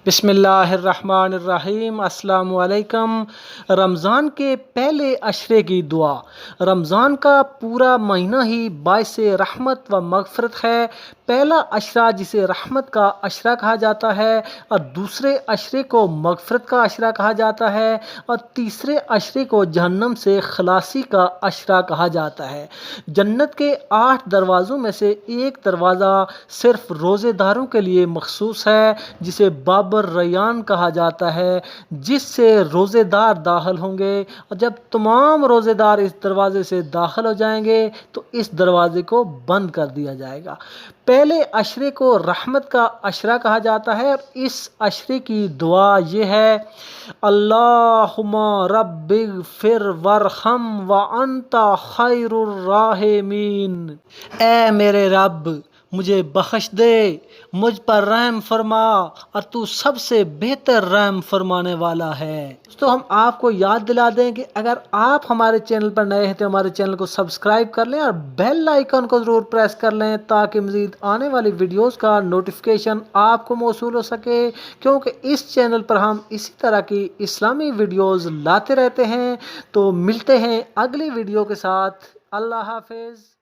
بسم اللہ الرحمن الرحیم۔ السلام علیکم۔ رمضان کے پہلے عشرے کی دعا۔ رمضان کا پورا مہینہ ہی باعث رحمت و مغفرت ہے۔ پہلا عشرہ جسے رحمت کا عشرہ کہا جاتا ہے اور دوسرے عشرے کو مغفرت کا عشرہ کہا جاتا ہے اور تیسرے عشرے کو جہنم سے خلاصی کا عشرہ کہا جاتا ہے۔ جنت کے 8 دروازوں میں سے ایک دروازہ صرف روزے داروں کے لیے مخصوص ہے جسے باب ریان کہا جاتا ہے، جس سے روزے دار داخل ہوں گے، اور جب تمام روزے دار اس دروازے سے داخل ہو جائیں گے تو اس دروازے کو بند کر دیا جائے گا۔ پہلے عشرے کو رحمت کا عشرہ کہا جاتا ہے اور اس عشرے کی دعا یہ ہے: اللہم رب اغفر وارحم وانت خیر الراحمین۔ اے میرے رب، مجھے بخش دے، مجھ پر رحم فرما، اور تو سب سے بہتر رحم فرمانے والا ہے۔ تو ہم آپ کو یاد دلا دیں کہ اگر آپ ہمارے چینل پر نئے ہیں تو ہمارے چینل کو سبسکرائب کر لیں اور بیل آئیکن کو ضرور پریس کر لیں تاکہ مزید آنے والی ویڈیوز کا نوٹیفیکیشن آپ کو موصول ہو سکے، کیونکہ اس چینل پر ہم اسی طرح کی اسلامی ویڈیوز لاتے رہتے ہیں۔ تو ملتے ہیں اگلی ویڈیو کے ساتھ۔ اللہ حافظ۔